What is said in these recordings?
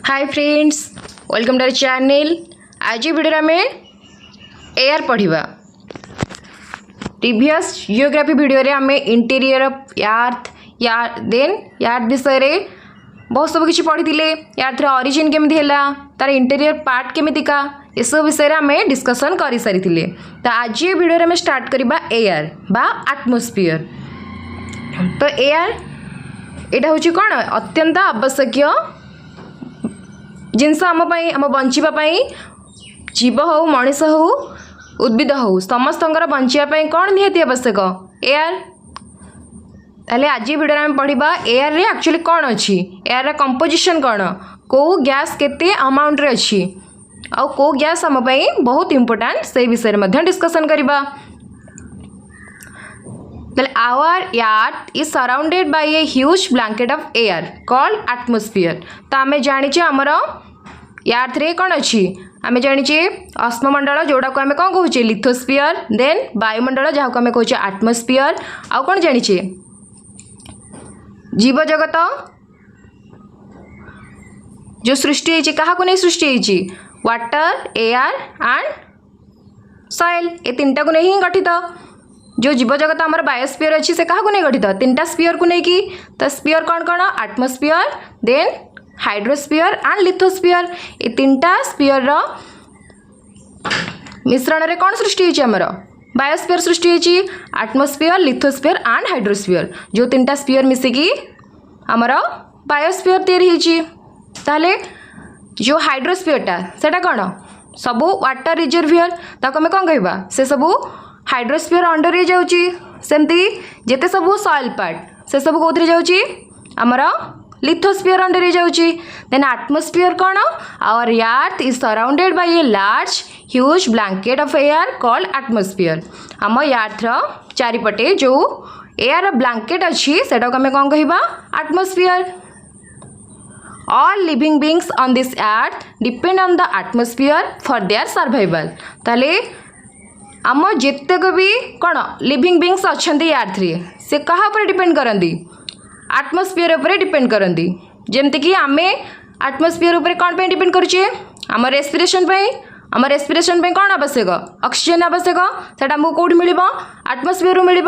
Hi friends, welcome to our channel. आज video आम air पढ़ा। प्रीवियस जियोग्राफी वीडियो रे आम interior of earth then earth विषय रे बहुत सब किसी पढ़ी यार ओरिजिन केमी है, तार इंटीरियर पार्ट केमिका ये सब विषय आम डिस्कसन कर सारी। तो आज ये वीडियो आम स्टार्ट करवा एयर बा एटमॉस्फेयर। तो एयर यहाँ हूँ कौन अत्यंत आवश्यक जिनस आम बचापी जीव हो मनीष हो उद्भिद हो समस्त बचापी कौन निहाती आवश्यक एयर। ताले आज वीडियो आम पढ़ा एयर रे एक्चुअली कौन अच्छी, एयर रा कंपोजिशन कौन, को गैस केते अमाउंट रे अच्छी आ को गैस आम बहुत इंपोर्टेंट से विषय में डिस्कसन करवा। Our earth is surrounded by a huge blanket of air called atmosphere। तो आम जाने आमर अर्थ रे कौन अच्छी, आम जाने अश्ममंडल जोड़ा को आम कौन कहे लिथोस्फियर, देन वायुमंडल जहाँ को आम कहे एटमॉस्फेयर, आउ कौन जाने जीव जगत जो सृष्टि होती क्या नहीं सृष्टि होती वाटर एयर एंड सॉइल, ये तीनटा को नहीं गठित। जो जीव जगत आमर बायोस्फीयर अच्छी से क्या नहीं गठित तीनटा स्पीयर को लेकिन। तो स्पीयर कौन कौन atmosphere, then hydrosphere and lithosphere, ये तीनटा स्पीयर मिश्रण रे कौन सृष्टि होती आमर बायोस्फीयर सृष्टि होती, एटमॉस्फेयर लिथोस्फीयर एंड हाइड्रोस्फीयर जो तीनटा स्पीयर मिसिकी आमर बायोस्फीयर तैयारी होती। ताले जो हाइड्रोस्फीयरटा सेटा कौन सबू वाटर रिजर्वियर ताको आम कौन कहवा से सबू हाइड्रोस्फीयर अंडर रे जाउची। सेमती जेते सबू सॉइल पार्ट से सबू कोथरे जाउची आमर लिथोस्फीयर अंडर रे जाउची। देन एटमॉस्फेयर कौन our earth is surrounded by a large huge blanket of air called atmosphere. आम अर्थ रो चारिपटे जो एयर ब्लैंकेट अच्छी सेटा को आम कौन कहवा atmosphere. All living beings on this earth depend on the atmosphere for their survival। ताले आम जितक भी कौन लिविंग बींग्स अच्छा अर्थ रे से कहा पर डिपेंड करती एटमॉस्फेयर उपर डिपेंड करती। जमती कि आम एटमॉस्फेयर उपर कौन पे डिपेंड करुचे आम रेस्पिरेशन पे, आम रेस्पिरेशन पे कौन आवश्यक ऑक्सीजन आवश्यक सेटा हमको कौट मिल एटमॉस्फेयर मिल।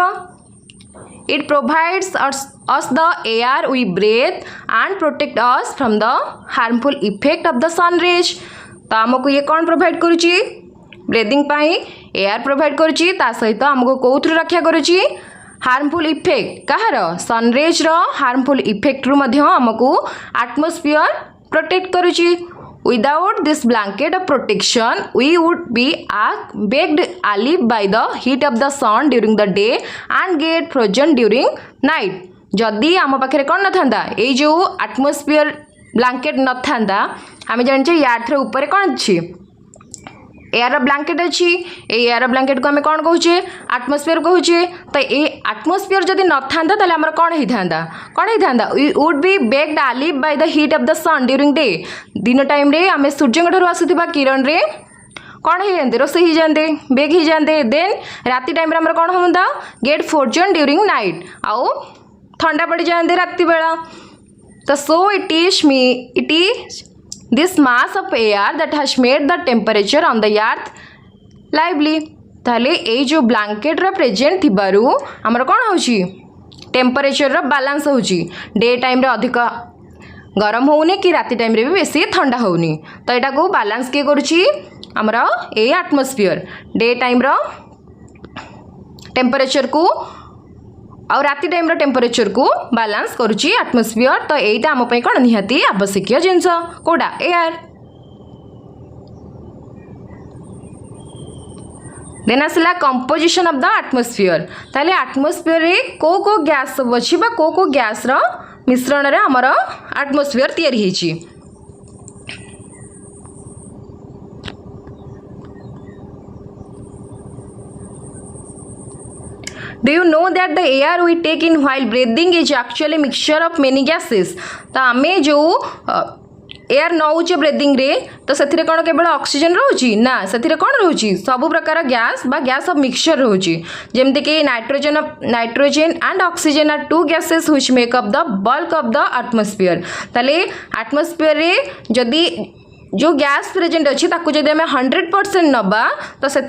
It provides us the air we breathe and protect us from the harmful effect of the sun rays। तो आमको ये कौन प्रोवाइड करुची ब्रीदिंग पाई एयर प्रोवाइड करुची, ता सहित आमको कौथु रक्षा करुची हार्मफुल इफेक्ट कहार सनरेज रो हार्मफुल इफेक्ट रु मध्य आमको एटमॉस्फेयर प्रोटेक्ट करुची। Without this blanket of protection, we would be baked alive by the heat of the sun during the day and get frozen during night। जदि आम पाखे कौन न था ये जो एटमॉस्फेयर ब्लैंकेट न था आम जाने यार ऊपर कौन अच्छी एयर ब्लैंकेट अच्छी, एयर ब्लैंकेट को आम कौन कहे एटमॉस्फेयर कहे। तो ये एटमॉस्फेयर जदि न था आमर कौन होता we would be baked alive by the heat of the sun during day. दिन टाइम रे आम सूर्य ठार आसुवा किरण रे कौन हो जाते रोसे ही जाते बेक ही जाते। देन राति टाइम आमर कौन होता गेट फ्रोजन ड्यूरिंग नाइट आउ ठंडा पड़ जाते राति बेला। तो so it is this mass of air that has made the temperature on the earth lively। ताले ए जो ब्लैंकेट रा प्रेजेंट थिबारु हमर कोन होची टेम्परेचर रा बैलेंस होची, डे टाइम रे अधिक गरम होउनी कि राति टाइम रे भी बेसी ठंडा होउनी। तो एटा को बैलेंस के करूची हमर ए एटमॉस्फेयर डे टाइम रा टेम्परेचर को और राति टाइम रो टेम्परेचर को बैलेंस करुची एटमॉस्फेयर। तो एटा आम पई कोन निहाती आवश्यक जिनस कोडा एयर। देन आसला कंपोजिशन ऑफ द एटमॉस्फेयर। ताले एटमॉस्फेयर रे को गैस सब अछि बा को गैस रो मिश्रण रे हमर एटमॉस्फेयर तैयारी हिची। Do you know that the air we take in while breathing is actually mixture of many gases। तो आमे जो एयर नौचे ब्रेदिंग रे तो से कौन केवल ऑक्सीजन रोची ना से कौन रोची सब प्रकार गैस बा गैस ऑफ मिक्सचर रोची जेमती कि nitrogen and oxygen are two gases which make up the bulk of the atmosphere ताले एटमॉस्फेयर रे जदी जो गैस प्रेजेंट अच्छी ताकू जदि आम 100% नबा तो से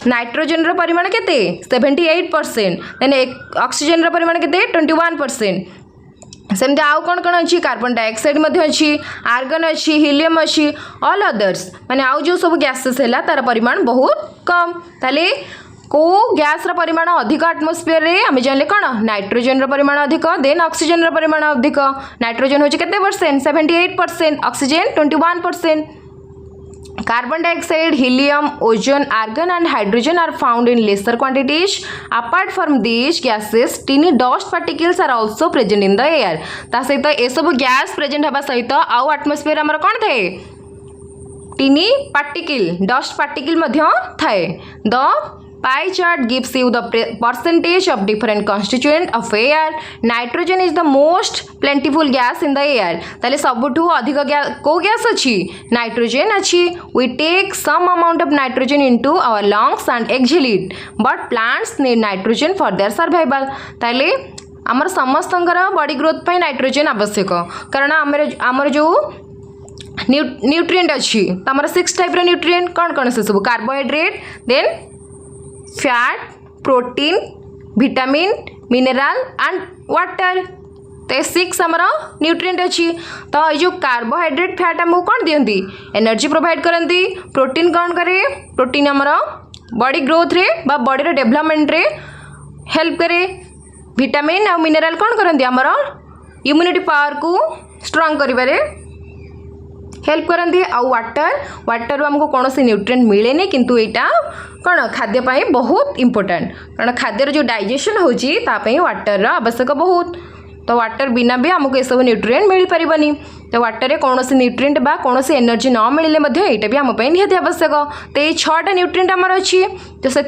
नाइट्रोजन परिमाण केते 78% देन ऑक्सीजन परिमाण केते 21%। सेमती आउ कौन कौन अच्छी कार्बन डाइऑक्साइड अच्छी आर्गन अच्छी हिलियम अच्छी ऑल अदर्स माने आउ जो सब गैसेस है तार परिमाण बहुत कम ताले को गैस परिमाण अधिक एटमॉस्फेयर रे आम जानले कौन नाइट्रोजन परिमाण अधिक देन ऑक्सीजन परिमाण अधिक नाइट्रोजन होचे केते percent 78% oxygen 21%। Carbon dioxide helium ozone argon and hydrogen are found in lesser quantities apart from this gases tiny dust particles are also present in the air ता सहित ए सब gas present हबा सहित आउ एटमॉस्फेयर हमर कौन थाए टीनी पार्टिकल डस्ट पार्टिकल मध्य थाए। The pie chart gives you the percentage of different constituent of air. Nitrogen is the most plentiful gas in the air. ताले सबुठु अधिक को गैस अच्छी नाइट्रोजन अच्छी। We take some amount of nitrogen into our lungs and exhale it. But plants need nitrogen for their survival. ताले आमर समस्तंकर body growth पे nitrogen आवश्यक कारण आमर जो न्यूट्रिएंट अच्छी तमर 6 टाइप रो न्यूट्रिएंट कौन कौन से सब carbohydrate then fat protein vitamin mineral and water तो 6 आमर न्यूट्रिएंट अच्छी। तो ये जो कार्बोहाइड्रेट फैट आमको कौन दियंती एनर्जी प्रोवाइड करती प्रोटीन कौन करे प्रोटीन आमर बॉडी ग्रोथ रे बा बॉडी रो डेवलपमेंट रे हेल्प करे विटामिन और मिनरल कौन करती आमर इम्यूनिटी पावर को स्ट्रांग करिबारे हेल्प करती आउ वाटर आमको कौन से न्यूट्रिएंट मिलेनी किंतु यहाँ कौन खाद्यपाई बहुत इंपोर्टेंट कारण खाद्यर जो डाइजेशन होची तापाई वाटर आवश्यक बहुत तो वाटर बिना भी आमको ये सब न्यूट्रिएंट मिल पारिबनी तो वाटर कौन से न्यूट्रिएंट बा कौन से एनर्जी न मिले यहाँ भी आम निहाती आवश्यक। तो ये 6टा न्यूट्रिएंट आमर अच्छी तो से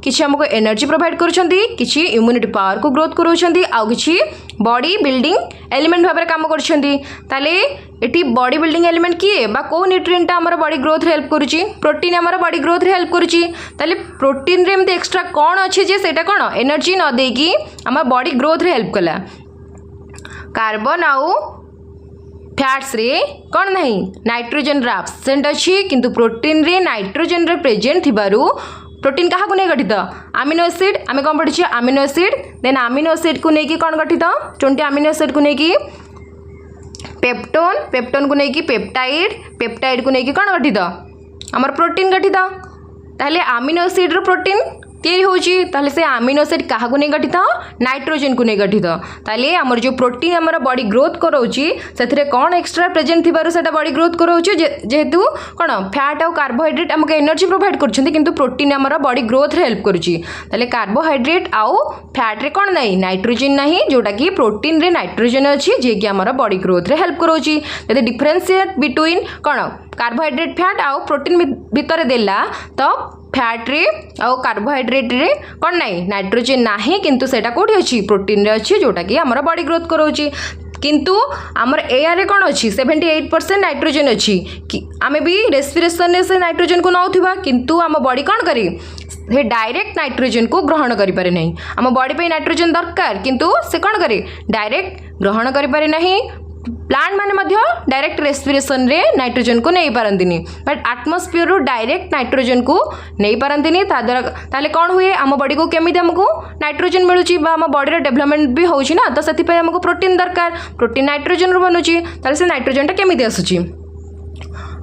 किसी आमको एनर्जी प्रोवाइड करुँच किसी इम्यूनिटी पावर को ग्रोथ करुँच आउ किसी बॉडी बिल्डिंग एलिमेंट भाव में काम कर बॉडी बिल्डिंग एलिमेंट किए बा को न्यूट्रिएंट आमर बॉडी ग्रोथ हेल्प करुँची प्रोटीन आमर बॉडी ग्रोथ हेल्प करुँची ताले प्रोटीन रे एमती एक्स्ट्रा कौन अच्छे जे सेटा कौन एनर्जी न देकी आम बॉडी ग्रोथ रे हेल्प कला। कार्बन आउ फैट्स रे कौन नहीं नाइट्रोजन एब्सेंट अच्छी किंतु प्रोटीन रे नाइट्रोजन रे प्रेजेंट थिबारु प्रोटीन क्या को नहीं गठित आमिनो एसिड आम कौन पढ़ी amino acid then amino acid को लेकिन कौन गठित 20 आमिनो एसिड को लेकिन पेप्टोन को लेकिन पेप्टाइड को लेकिन कौन गठित आमर प्रोटीन गठित ताहले आमिनो एसिड रो प्रोटीन तैयारी होची ताहले से आमिनो एसिड क्या को नहीं गठित नाइट्रोजन को नहीं गठित ताहले आमर जो प्रोटीन आमर बॉडी ग्रोथ कराउची सेथिरे कौन एक्स्ट्रा प्रेजेंट थिबारु सेटा बॉडी ग्रोथ कराउची जेहेतु कौन फैट और कार्बोहाइड्रेट आमको एनर्जी प्रोवाइड करछन्ती किंतु प्रोटीन आमर बॉडी ग्रोथ रे हेल्प करूची ताहले कार्बोहाइड्रेट आउ फैट रे कौन नहीं नाइट्रोजन नहीं जोटा कि प्रोटीन रे नाइट्रोजन अच्छी जे कि आमर बॉडी ग्रोथ रे हेल्प कराउची यदि डिफरेंशिएट बिटवीन कौन कार्बोहाइड्रेट फैट आउ प्रोटीन भितर देला तो फैट रे आउ कार्बोहाइड्रेट रे कौन नहीं नाइट्रोजन नाही किंतु सेटा कोठी अछि प्रोटीन रे अछि जोटा कि हमर बॉडी ग्रोथ कराउछि किंतु हमर एयर रे कौन अछि 78% नाइट्रोजन अछि कि आमे भी रेस्पिरेशन से नाइट्रोजन को नौथिबा किंतु हम बॉडी कौन करी हे डायरेक्ट नाइट्रोजन को ग्रहण करि पारे नहीं हम बॉडी पे नाइट्रोजन दरकार किंतु से कौन करे डायरेक्ट ग्रहण करि पारे नहीं प्लांट माने मध्य डायरेक्ट रेस्पिरेशन रे नाइट्रोजन को नहीं पारंतिनी बट एटमॉस्फेयर रो डायरेक्ट नाइट्रोजन को नहीं पारंतिनी ताले कौन हुए आम बॉडी को केमिति हमको नाइट्रोजन मिलुची बा आम बॉडी रो डेवलपमेंट भी होउची ना तो सेति पे हमको प्रोटीन दरकार प्रोटीन नाइट्रोजन रो बनुची ताले से नाइट्रोजन टा केमिति आसुची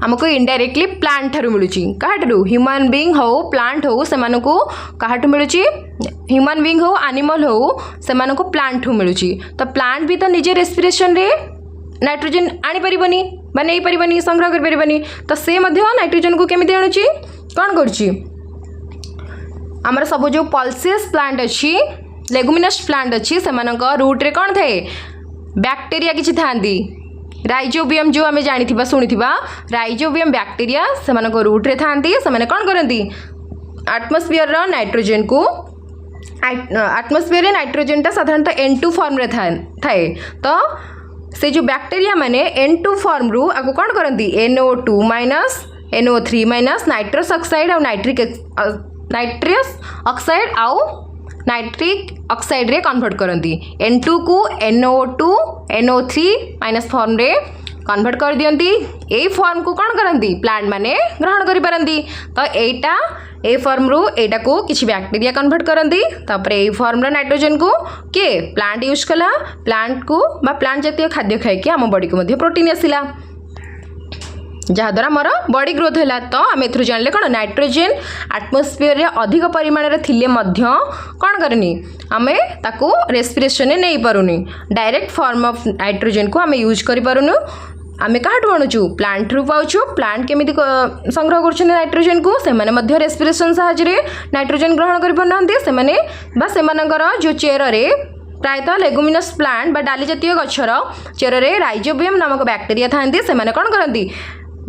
हमको इनडायरेक्टली प्लांट ठारू मिलुची काहाठू ह्यूमन बीइंग हो प्लांट हो सेमानकू काहाठू मिलुची ह्यूमन बीइंग हो एनिमल हो सेमानकू प्लांट ठू मिलुची तो प्लांट भी तो निजे रेस्पिरेशन रे नाइट्रोजन आनी परिबनी बा नहीं परिबनी संग्रह कर परिबनी तो से मध्य नाइट्रोजन को केमिति आणुची कौन करची हमर सब जो पल्सेस प्लांट अच्छी लेगुमिनस प्लांट अच्छी सेमानक रूट रे कौन थाए बैक्टीरिया किछि थांदी राइजोबियम जो आमे जानिथिबा सुनिथिबा राइजोबियम बैक्टीरिया सेमानक रूट रे थांदी सेमाने कौन करंती एटमॉस्फेयर रो नाइट्रोजन को एटमॉस्फेयर रे नाइट्रोजन टा साधारणतः N2 फॉर्म रे थाए तो से जो बैक्टीरिया माने N2 फॉर्म रु आको कौन करती NO2 minus NO3 minus nitrous oxide और नाइट्रस ऑक्साइड आउ नाइट्रिक ऑक्साइड रे कन्वर्ट करती N2 को NO2 NO3 माइनस फॉर्म रे कन्वर्ट कर दियंती ए फॉर्म को कौन करती प्लांट माने ग्रहण करि पारंती तो एटा ए फॉर्म रू एटा को किछि बैक्टीरिया कन्वर्ट करती तापर ए फॉर्म रो नाइट्रोजन को के प्लांट यूज कला प्लांट को बा प्लांट जातीय खाद्य खाई के आम बॉडी को मध्य प्रोटीन आसिला जहाँद्वारा मोर बॉडी ग्रोथ है तो आम एथुरु जानले कौन नाइट्रोजन आटमोस्फियर रे अधिक परिमाण रे थिले मध्य कौन करनी आमे ताको रेस्पिरेशन नहीं पारुनी डायरेक्ट फॉर्म ऑफ नाइट्रोजन को आमे यूज करि पारुनु आमे काटू आणुचु प्लांट रु पाउछु प्लांट केमिति संग्रह करछन नाइट्रोजन को से माने मध्य रेस्पिरेशन सहायता रे नाइट्रोजन ग्रहण करि पारनांती से माने बा सेमानकर जो चेयर रे प्रायतः लेगुमिनस प्लांट बा डाली जातीय गछर चेयर रे राइजोबियम नामक बैक्टीरिया थांती से माने कौन करती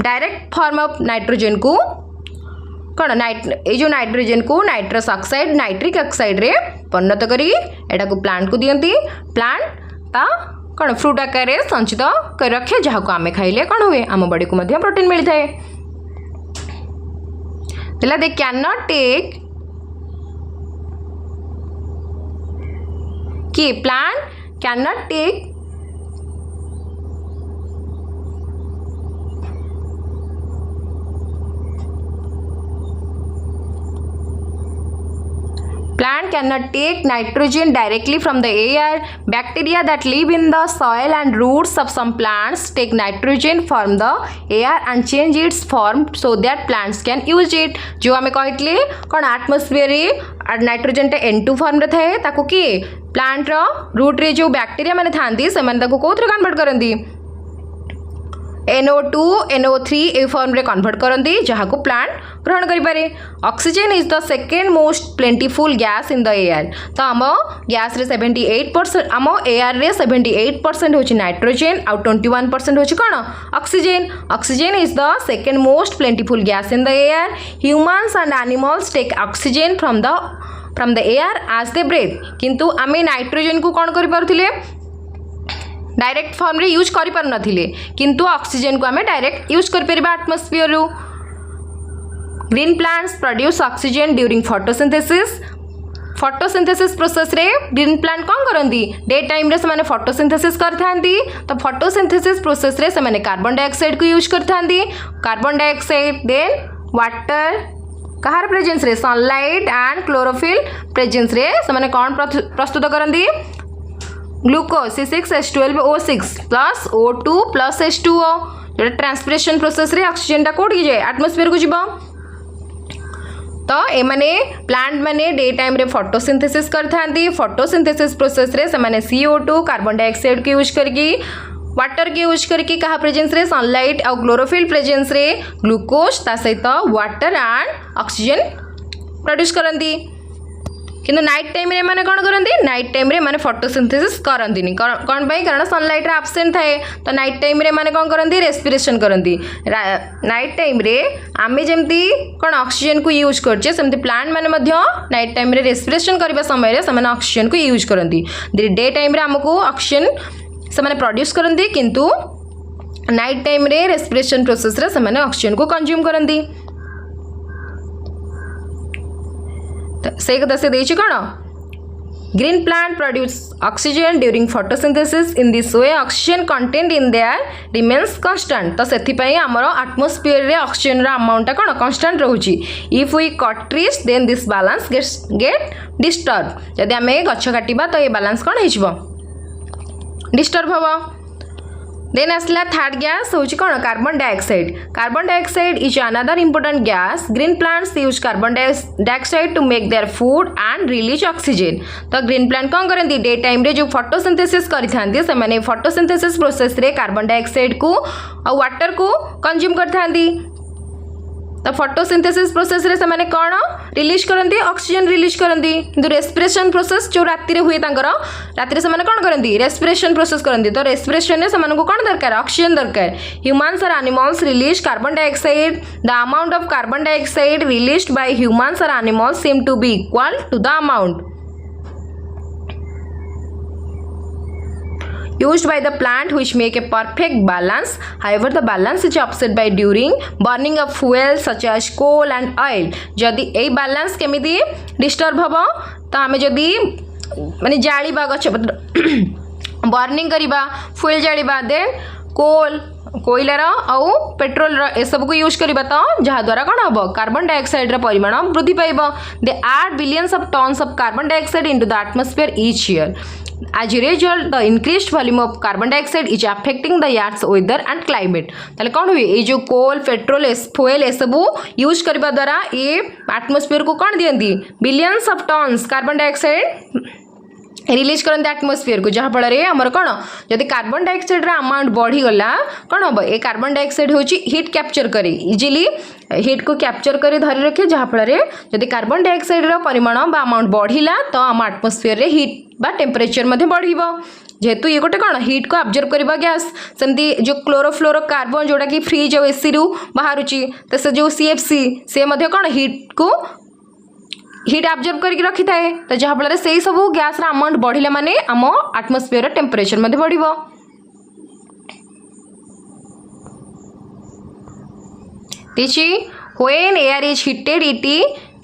डायरेक्ट फॉर्म ऑफ नाइट्रोजन को कौन ये जो नाइट्रोजन को नाइट्रस ऑक्साइड नाइट्रिक ऑक्साइड रे परिणत करी एटा को प्लांट को दियंती प्लांट ता कौन फ्रूट आकार रे संचित कर रखे जहाँ को आमे खाइले कौन हुए आम बॉडी को मध्य प्रोटीन मिलता है दे कैन नॉट टेक कि plant can not take Plant cannot take nitrogen directly from the air. Bacteria that live in the soil and roots of some plants take nitrogen from the air and change its form so that plants can use it. जो हमें कहते कौन atmosphere nitrogen N2 form रे थाए ताको कि plant रो root रे जो बैक्टीरिया माने थांती से माने ताको कोथरे कन्वर्ट करंती NO2 NO3 ए फॉर्म रे कन्वर्ट करंती जहाँ को प्लांट ग्रहण करि पारे oxygen is the second most plentiful gas in the air तो आम गैस रे 78% आम एयर रे 78% होची नाइट्रोजन आउ 21% होची कौन oxygen oxygen is the second most plentiful gas in the air humans and animals take oxygen from the air as they breathe किंतु आमे नाइट्रोजन को कौन करि पारुथिले डायरेक्ट फॉर्म रे यूज करि पार नथिले किंतु ऑक्सीजन को आमे डायरेक्ट यूज कर परिबा एटमॉस्फियर रो green plants produce oxygen during photosynthesis process रे ग्रीन प्लांट कौन करती डे टाइम रे से फोटोसिंथेसिस करथांती तो फोटोसिंथेसिस प्रोसेस रे से कार्बन डाइऑक्साइड को यूज करथांती कार्बन डाइऑक्साइड देन वाटर कहार प्रेजेंस रे सनलाइट एंड क्लोरोफिल प्रेजेंस रे से कौन प्रस्तुत करती glucose C6H12O6 plus O2 plus H2O जो ट्रांसपिरेशन प्रोसेस रे ऑक्सीजन टा कोड जाए एटमॉस्फेयर को जीव तो ए माने प्लांट माने डे टाइम रे फोटोसिंथेसिस करथांती फोटोसिंथेसिस प्रोसेस रे से माने CO2 कार्बन डाइऑक्साइड के यूज करके वाटर के यूज करके कहा प्रेजेंस रे सनलाइट और क्लोरोफिल प्रेजेंस रे ग्लूकोज ता सहित वाटर एंड ऑक्सीजन प्रोड्यूस करंती किंतु नाइट टाइम रे माने कौन करती नाइट टाइम रे माने फोटोसिंथेसिस करती कौन पाई कारण सनलाइट रे एब्सेंट थाए तो नाइट टाइम रे माने कौन करती रेस्पिरेशन करती नाइट टाइम रे आमे जेमती कौन ऑक्सीजन को यूज करछे सेमती प्लांट माने मध्य नाइट टाइम रे रेस्पिरेशन करबा समय रे से ऑक्सीजन को यूज करती डे टाइम रे हमको ऑक्सीजन से माने प्रोड्यूस करती किंतु नाइट टाइम रे रेस्पिरेशन प्रोसेस रे से माने ऑक्सीजन को कंज्यूम करती से कथा से देछि कौन green plant produce oxygen during photosynthesis in this way oxygen content in there remains constant तो सेथिपई हमर एटमॉस्फेयर रे ऑक्सीजन रा अमाउंट कौन कांस्टेंट रहउची if we cut trees then this balance get disturb जदि आमे गछ काटिबा तो ये बैलेंस कौन हिजबो डिस्टर्ब हबो देन आसला थर्ड गैस हूँ कौन carbon dioxide is another important gas green plants use carbon dioxide to make their food and release oxygen तो ग्रीन प्लांट कौन करती डे टाइम रे जो फोटोसिंथेसिस करथांती से माने फोटोसिंथेसिस प्रोसेस रे कार्बन डाइऑक्साइड को और वाटर को कंज्यूम करथांती तो फोटोसिंथेसिस प्रोसेस रे से माने कौन रिलीज करती ऑक्सीजन रिलीज करती किंतु रेस्पिरेशन प्रोसेस जो राति रे हुए राति रे से माने कौन करती रेस्पिरेशन प्रोसेस करती तो रेस्पिरेशन से माने को कौन दरकार ऑक्सीजन दरकार ह्यूमन्स और animals release carbon dioxide the amount of carbon dioxide released by humans और animals seem to be equal to the amount used by the plant which make a perfect balance. However, the balance is upset by during burning of fuel such as coal and oil. जदि ए balance केमिति disturb हबो तो आमे जदि माने जाळीबा गछ burning करिबा fuel जाळीबा then कोल कोइलार आउ पेट्रोल ए सब को यूज करिबा तो जहा द्वारा कोन हबो कार्बन डाइऑक्साइड रा परिमाण वृद्धि पाइबो. They add billions of tons of carbon dioxide into the atmosphere each year. As a result, the increased volume of carbon dioxide is affecting the Earth's weather and climate. ताले कौन हुए ये जो कोल petrol fuel ये सब use करबा द्वारा ये एटमॉस्फेयर को कौन दियंती billions of tons carbon dioxide release करते एटमॉस्फेयर को जहाँ फल आमर कौन जदि कार्बन डाइऑक्साइड अमाउंट बढ़ीगला कौन हम ये कार्बन डाइऑक्साइड हूँ हिट कैप्चर करे इजिली हिट को कैप्चर कर धरी रखे जहाँ फल जदि कार्बन डाइऑक्साइड परिमाण बा अमाउंट बढ़िला तो आम एटमॉस्फेयर हिट बा टेम्परेचर बढ़ जेहेतु ये गोटे कौन हिट को ऑब्जर्व करवा गैस सेमती जो क्लोरोफ्लोरो कार्बन जोटा कि फ्रिज और एसी रु बाहर तो से जो CFC से कौन हिट को हिट ऑब्जर्व करके रखी थाए तो जहाँ फल से सब गैस अमाउंट बढ़िला माने आम एटमॉस्फेयर टेम्परेचर बढ़. When air is heated it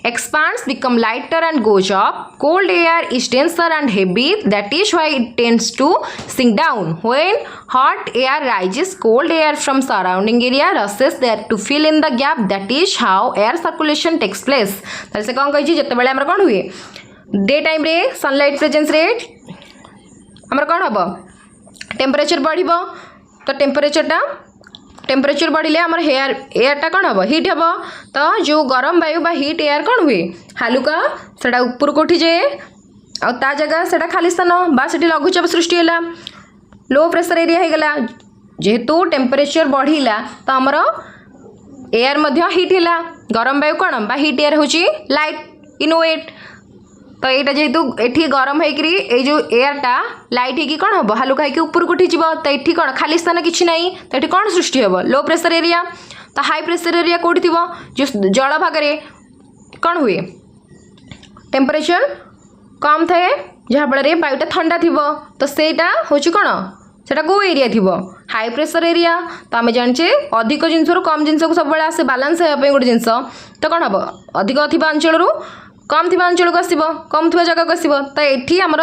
expands become lighter and goes up. Cold air is denser and heavy, that is why it tends to sink down. When hot air rises, cold air from surrounding area rushes there to fill in the gap. That is how air circulation takes place. ताले से कौन कही जते बेले हमर कौन हुए day time रे सनलाइट प्रेजेंस रे हमर कौन हबो टेम्परेचर बढ़िबो तो टेम्परेचर बढ़िले आमर एयरटा कौन हम हिट हम तो जो गरम वायु बा हिट एयर कौन हुए हालुका से ऊपर को उठी जाए आ जगह से खाली स्थान बा से लघुचाप सृष्टि है लो प्रेशर एरिया हो गला जेहेतु टेम्परेचर बढ़िला तो आमर एयर हिट है गरम वायु कौन बा हिट एयर हूँ लाइट इन वेट तो यहाँ जेहेतु ये गरम होकर जो एयरटा लाइट होगी कौन हम हालुका होकर ऊपर को उठी तो ये कौन खाली स्थान किसी ना तो ये कौन सृष्टि हम लो प्रेशर एरिया तो हाई प्रेशर एरिया कौटी थी जो जल भागे कौन हुए टेम्परेचर कम थाए जहाँ फल वायुटा ठंडा थी तो सेटा हूँ कौन सेटा कौ एरिया थी हाई प्रेशर एरिया तो आम जाने अधिक जिनस कम जिनस को सब आसे बालांस होगापी गोटे जिनस तो कौन हम अधिक थी अंचल कम थी अंचल को आसो कम थी जगह को आसो तो ये आमर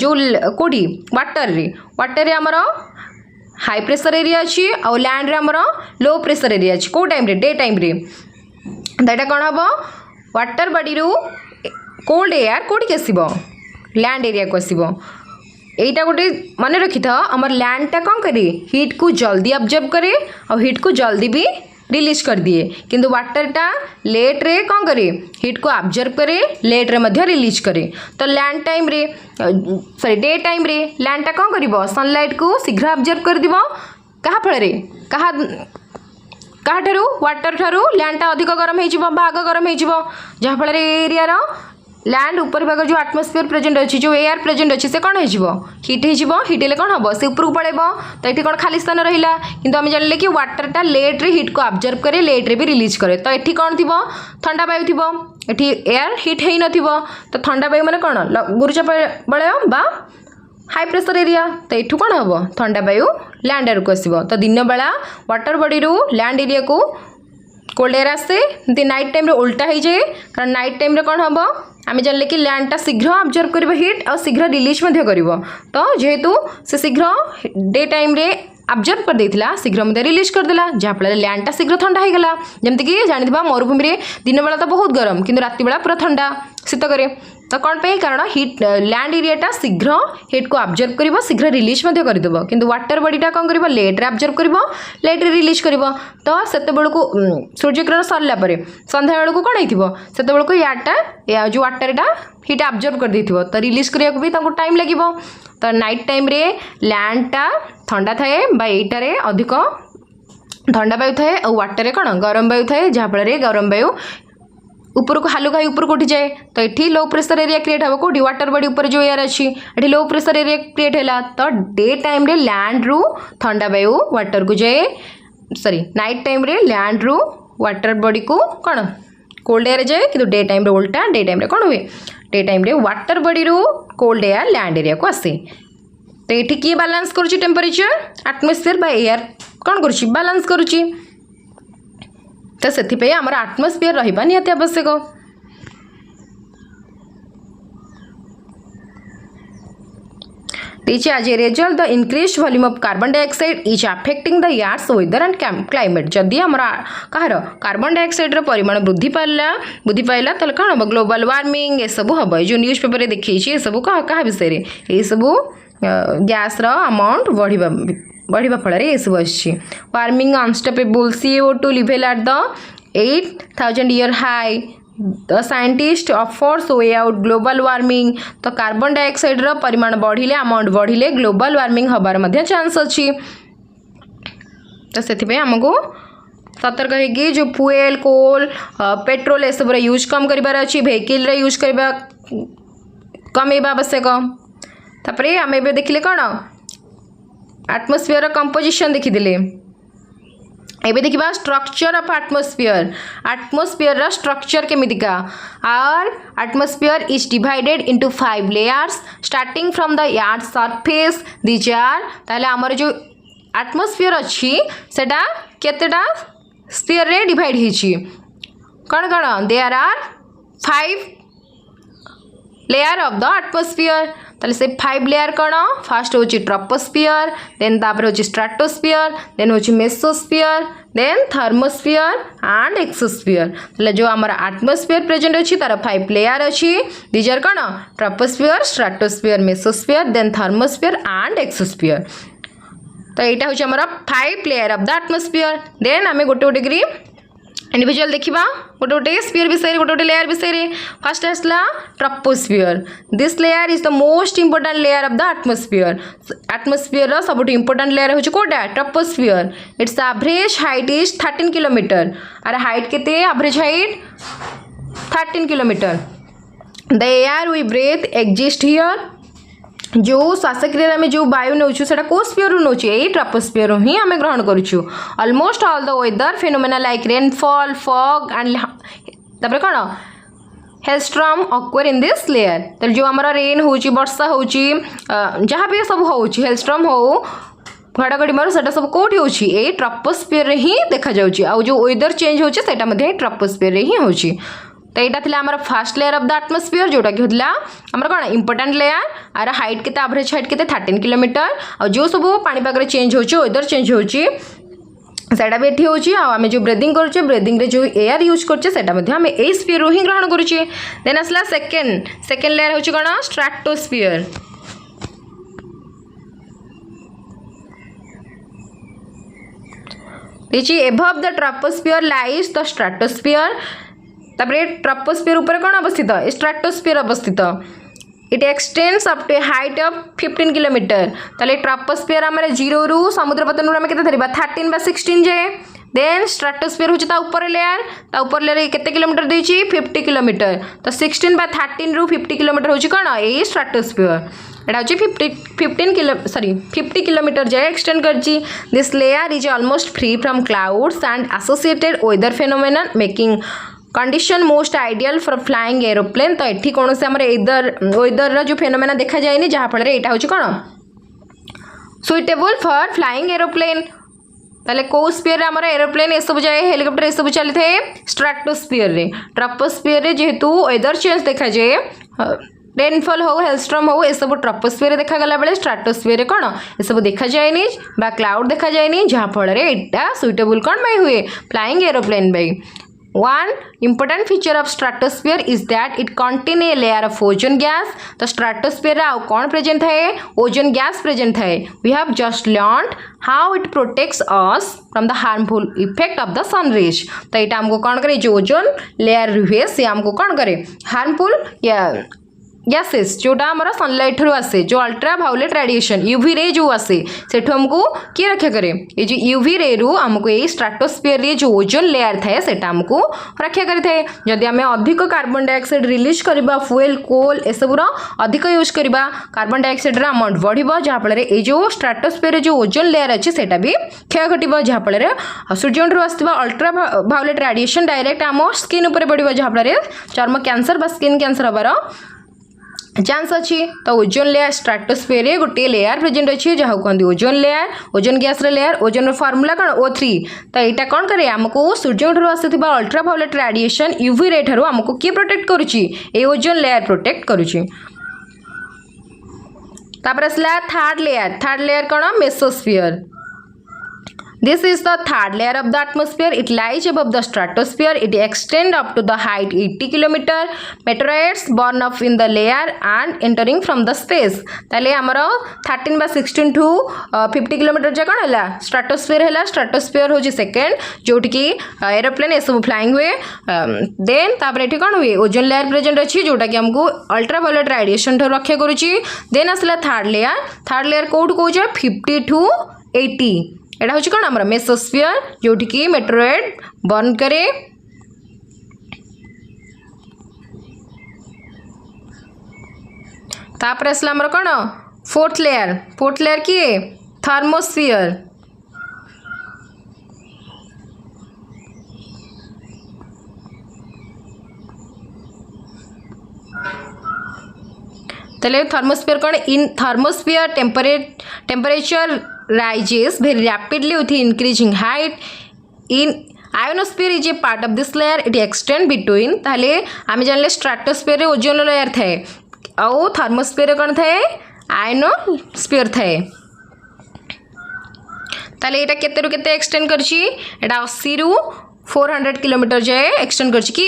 जो कौटी वाटर आमर हाई प्रेशर एरिया अच्छी आउ लैंड रे आमर लो प्रेशर एरिया अच्छी कौ टाइम डे टाइम रे तो यहाँ कौन हम वाटर बॉडी रु कोल्ड एयर कौटी की आसो लैंड एरिया को आसो यहीटा गोटे मन रखी था आमर लैंडटा कौन करे हिट को जल्दी ऑब्जर्व करे और हिट को जल्दी भी रिलीज कर दिए किंतु वाटरटा लेट रे कौन करे हिट को ऑब्जर्व करे लेट रे मध्य रिलीज करे तो लैंड टाइम रे सॉरी डे टाइम रे लैंडटा कौन करिवो सनलाइट को शीघ्र ऑब्जर्व कर दिवो कहा फल रे कहा ठारू वाटर ठारू लैंडटा अधिक गरम हो भाग गरम हो जहाँ फल एरिया रो लैंड ऊपर भाग जो एटमॉस्फेयर प्रेजेंट अच्छी जो एयर प्रेजेंट अच्छी से कौन हो हिट हेले कौन हम से ऊपर को पड़ेब तो ये कौन खाली स्थान रहा किंतु आम जानले कि वाटरटा लेट रे हिट को ऑब्जर्व करे लेट रे भी रिलीज करे तो ये कौन थी ठंडा वायु थी ये एयर हिट हो न तो ठंडा वायु मैंने कौन गुरुचाप बलय बा हाई प्रेशर एरिया तो यू कौन हम ठंडा वायु लैंड एयर को आसो तो दिन बेला वाटर बॉडी रू लैंड एरिया को कोल्ड एयर आसे नाइट टाइम रे उल्टा हो जाए कारण नाइट टाइम रे कौन हम आम जानले कि लैंडटा शीघ्र ऑब्जर्व कर हिट और शीघ्र रिलीज कर तो जेहेतु से शीघ्र डे टाइम रे ऑब्जर्व कर देथिला शीघ्र मते रिलीज कर देला जहाँ फल लैंडटा शीघ्र ठंडा हो गला जमती कि जानिथिबा मरुभूमि रे दिन बेला तो बहुत गरम किंतु राति बेला पूरा ठंडा शीत करे तो कौन पे कारण हिट लैंड एरियाटा शीघ्र हिट को ऑब्जर्व कर शीघ्र रिलीज करदेव किंतु वाटर बॉडीटा कौन कर लेट रे ऑब्जर्व कर लेट रे रिलीज कर तो सेते बेलू सूर्यकिरण सरला संध्या बेलू कौन होते बेलू यारटा जो वाटरटा हिट ऑब्जर्व कर देथिबो तो रिलीज करिया को भी टाइम लगे तो नाइट टाइम रे लैंडटा ठंडा थाए एटारे अधिक ठंडा वायु थाए और वाटर कौन गरम वायु थाए जहाँ फल गरम वायु ऊपर को हालुका ऊपर को उठी जाए तो ये लो प्रेशर एरिया क्रिएट हम कौटी वाटर बॉडी ऊपर जो एयर अच्छी ये लो प्रेशर एरिया क्रिएट है तो डे टाइम रे लैंड रु ठंडा वायु वाटर को जाए सॉरी नाइट टाइम रे लैंड रु वाटर बॉडी को कौन कोल्ड एयर जाए कि डे टाइम रे उल्टा डे टाइम रे कौन हुए डे टाइम रे वाटर बॉडी रु कोल्ड एयर लैंड एरिया को आसे तो ये किए बालांस करुच्ची टेम्परेचर एटमॉस्फेयर बाय एयर कौन करुच्ची बालांस करुच्ची तो से आमर एटमॉस्फेयर रहिबा निहाती आवश्यक। As a result the increase volume of carbon dioxide is affecting the world's weather and climate जदि आम कहार कार्बन डाइऑक्साइड परिमाण वृद्धि पाइला तो कौन हम ग्लोबल वार्मिंग ये सब हम जो न्यूज पेपर देखी ये सब क्या विषय ये सब गैस अमाउंट बढ़िया फल ये सब warming unstoppable CO2 level at the 8,000 year high the scientist offers way out global warming तो कार्बन डाइऑक्साइड परिमाण बढ़िले अमाउंट बढ़िले ग्लोबल वार्मिंग हबार मध्य चांस अच्छी तो से आमको सतर्क है जो फ्यूएल कोल पेट्रोल ये सब यूज कम करार अच्छी वेहिकल यूज करवा कमेवा आवश्यक। तापर आम ए देखिले कौन एटमॉस्फेयर कंपोजिशन देखीदे एबे देखिबा स्ट्रक्चर ऑफ एटमॉस्फेयर स्ट्रक्चर केमितिका our atmosphere is divided into 5 layers starting from the earth surface these are ताले हमर जो एटमॉस्फेयर अच्छी सेटा केतेटा स्फीयर रे डिवाइड हिची कौन कौन there are 5 layer of the atmosphere ताले से 5 लेयर कौन फास्ट होची ट्रोपोस्फियर देन तापर होची स्ट्रेटोस्फियर देन होची mesosphere then thermosphere and exosphere ताले जो हमर एटमॉस्फेयर प्रेजेंट अछि तार 5 लेयर अछि दीज आर कौन troposphere stratosphere mesosphere then thermosphere and exosphere तो यहाँ हूँ आम 5 layer of the atmosphere then आम गोटे गोटे करी इंडिविजुअल देखा गोटे गोटे स्फीयर विषय गोटे गोटे लेयर विषय फास्ट आसला troposphere this layer is the most important layer of the atmosphere सब इंपोर्टेंट लेयर हूँ कौटा troposphere its average height is 13 kilometre आर हाइट केते average height 13 kilometre the air we breathe exist here जो श्वासक्रिया में जो वायु नौ को स्फीयर नौ ट्रोपोस्फियर ही आम ग्रहण करुँ almost all the weather phenomena like rainfall fog and तापर कौन hailstorm occur in this layer तो जो आम रेन हो वर्षा हो जहाँ भी सब हो हेलस्ट्रॉम हो घड़घड़ी मार से सब कौटी हो ट्रोपोस्फियर ही देखा जाऊँगी आ जो वेदर चेंज होता ट्रोपोस्फियर ही हो तो यहाँ थी आम fast layer of the atmosphere जोटा कि होता आमर कौन इंपोर्टेंट लेयर आर हाइट के एवरेज हाइट के 13 किलोमीटर आ जो सब पानीपाग चेंज हो वेदर चेंज होटा भी ये होची आम जो ब्रेदिंग करुचे ब्रेदिंग रे जो एयर यूज करते आम ए स्फीयर ही ग्रहण करुचे देन आसला सेकेंड लेयर होची कौन stratosphere above the troposphere lies the stratosphere तापर ट्रोपोस्फियर ऊपर कौन अवस्थित स्ट्रेटोस्फियर अवस्थित it extends up to a height of 15 kilometre ताले ट्रोपोस्फियर आम 0 रु समुद्र पतन आम के 13/16 जाए देन स्ट्रेटोस्फियर हूँ ऊपर लेयर केते किलोमीटर देछि 50 किलोमीटर तो 16/13 रु 50 किलोमीटर हूँ कौन ये स्ट्रेटोस्फियर एटा हूँ 50 किलोमीटर जाए एक्सटेंड करछि this layer is almost free from clouds and associated weather phenomenon making condition most ideal for flying aeroplane तो ये कौन से वेदर जो फेनोमेना देखा जाए जहाँफल यहाँ हूँ कौन सुइटेबल फॉर फ्लाइंग एरोप्लेन ताले को स्फीयर आम एरोप्लेन ये सब जाए हेलिकॉप्टर ये सब चली थाए स्ट्रेटोस्फियर रे ट्रोपोस्फियर रे जेहेतु वेदर चेंज देखा जाए रेनफॉल हो हेलस्ट्रॉम हो ये सब ट्रोपोस्फियर देखा गला बेले स्ट्रेटोस्फियर कौन ये सब देखा जाए बा क्लाउड देखा जाए जहाँफल यहाँ सुइटेबल कौन बाई हुए flying aeroplane by One important feature of stratosphere is that it contain a layer of ozone gas. तो stratosphere रे कौन प्रेजेंट है ओजोन गैस प्रेजेंट है. We have just learned how it protects us from the harmful effect of the sun rays. तो ये हमको कौन करे जो ओजोन लेयर हुए से हमको कौन करे हार्मफुल या गैसेस जोटा आम सनलाइट रू आसे जो ultra violate radiation UV ray जो आसे से हमको किए रक्षा करे ये जो यूवी रे रू हमको ये स्ट्रेटोस्फियर रे जो ओजोन लेयर थाए सेटा हमको रक्षा करि थाए. जदि आम अधिक कार्बन डाइऑक्साइड रिलीज करबा फ्यूएल कोल ए सब अधिक यूज करबा कार्बन डाइऑक्साइड रा अमाउंट बढ़िबो जहाँफल ये जो स्ट्रेटोस्फियर जो ओजोन लेयर अच्छे सेटा भी क्षय घटिबो जहाँफल सूर्यंड आसुवा अल्ट्रा भायोलेट रेडिएशन डायरेक्ट आम स्किन उपर पड़ो जहाँफल चर्म कैंसर बा स्किन कैंसर हबार चांस अच्छी। तो ओजोन लेयर स्ट्राटोस्फीयर रे गोटे लेयर प्रेजेंट अच्छी जहाँ कहते ozone layer, ozone gas layer. Ozone formula कौन O3। तो यहाँ कौन करे आमको सूर्य ठार आसुवा अल्ट्रावायोलेट रेडिएशन यूवी रे ठार आमको किए प्रोटेक्ट करुच्ची ए ओजोन लेयर प्रोटेक्ट करुच्ची। तापर आसला थर्ड लेयर कौन mesosphere. This is the third layer of the atmosphere. It lies above the stratosphere. It extends up to the height 80 km. Meteorites born up in the layer and entering from the space. ताले हमरो 13 by 16 to 50 km जा कौन है stratosphere है। Stratosphere हो second जोटी की aeroplane ये सब फ्लाइंग हुए। देन तापर एठी कौन हुए ओजोन लेयर प्रेजेंट अच्छी जोटा कि हमको अल्ट्रावायोलेट रेडिएशन ठार रक्षा करुच्ची। देन आसला थर्ड लेयर कोड कौच 50 to 80 एटा हूँ कौन आम मेसोस्फीयर जोटी की मेटेरोइड बर्न करे। तापर आसला आमर कौन फोर्थ लेयर किए थर्मोस्फीयर। तले थर्मोस्फीयर कौन in thermosphere temperature rises very rapidly with increasing height. In ionosphere is a part of this layer. It extend between ताले आम जानले स्ट्राटोस्फीयर रे ओजोन लेयर थाए और थर्मोस्फीयर रे कौन थाए आयनोस्फीयर थाए। ताले एटा केते रु केते एक्सटेंड करछि एटा 80 रु 400 किलोमीटर जाए एक्सटेंड करछि कि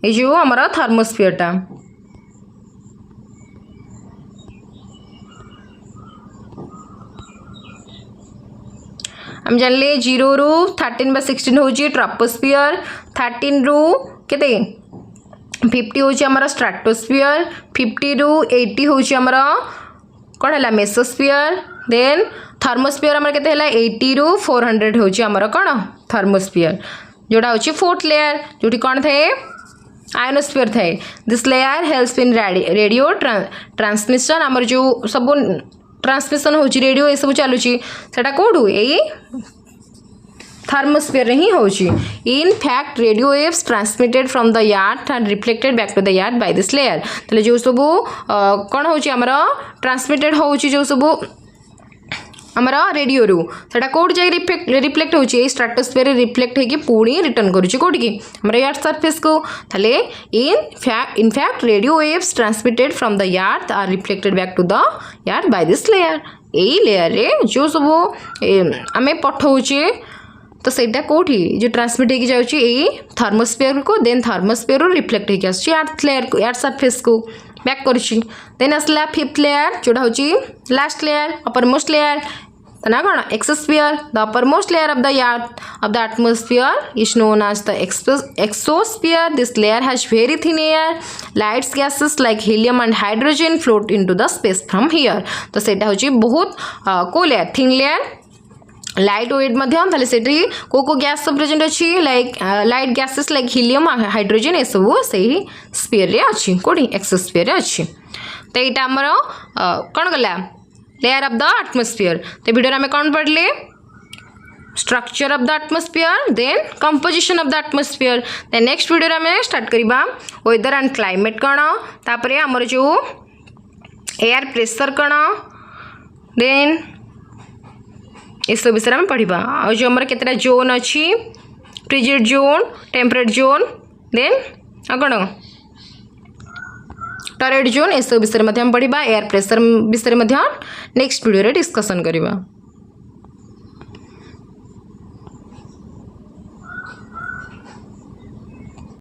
ए जो हमरा थर्मोस्फीयर टा। हम जानले 0 रु 13 by 16 हूँ ट्रोपोस्फीयर। 13 रु केते 50 हूँ आमर स्ट्राटोस्फीयर। 50 रु 80 हूँ आमर कौन है मेसोस्फीयर। देन थर्मोस्फीयर आमर केते है 80 रु 400 हूँ आमर कौन थर्मोस्फीयर जोटा हूँ फोर्थ लेयर जोटी कौन थाए आयनोस्फीयर थाए। This layer helps in radio transmission आमर जो सब ट्रांसमिशन होची रेडियो ये सब चलुची सेटा कोडू ए थर्मोस्फीयर ही होची। In fact radio waves transmitted from the earth and reflected back to the earth by this layer. तले जो सब कौन होची हमर ट्रांसमिटेड होची जो सब हमर रेडियो रु सेटा कोड जाई रिफ्लेक्ट होची ए स्ट्राटोस्फीयर रिफ्लेक्ट हेकी पुणी रिटर्न करूची कोड की हमर अर्थ सरफेस को। तले in fact radio waves transmitted from the earth are reflected back to the earth by this layer. एई लेयर रे जो सब आमे पठौचे तो सेटा कोठी जो ट्रांसमिट हेकी जाउची ए थर्मोस्फीयर को। देन थर्मोस्फीयर रो रिफ्लेक्ट हेकी आछी अर्थ लेयर को अर्थ सरफेस को बैक करूची। देन आसला फिफ्थ लेयर जोटा होची last layer upper most layer ना कौन exosphere. The upper most layer of the earth of the atmosphere is known as the exosphere. This layer has very thin air. Light gases like helium and hydrogen float into the space from here. तो सेटा होची बहुत को layer thin layer light weight मध्यम ताले सेठी को gas सब प्रेजेंट अछि like light gases like helium hydrogen ए सब सही स्फीयर रे अछि कोडी एक्सोस्फीयर रे अछि। तो एटा हमर कोन गला लेयर ऑफ द एटमॉस्फेयर। तो वीडियो रे हम कोन पढले structure of the atmosphere then composition of the atmosphere. Then next video रे हम स्टार्ट करिबा वेदर एंड क्लाइमेट कोन तापरे हमर जो एयर प्रेशर कोन देन इस विषय में पढ़ा आ जो आम केतटा जोन अच्छी frigid zone temperate zone then आ कौन टॉरेट जोन इस विषय में पढ़ा एयर प्रेशर विषय में नेक्स्ट वीडियो रे डिस्कशन करवा।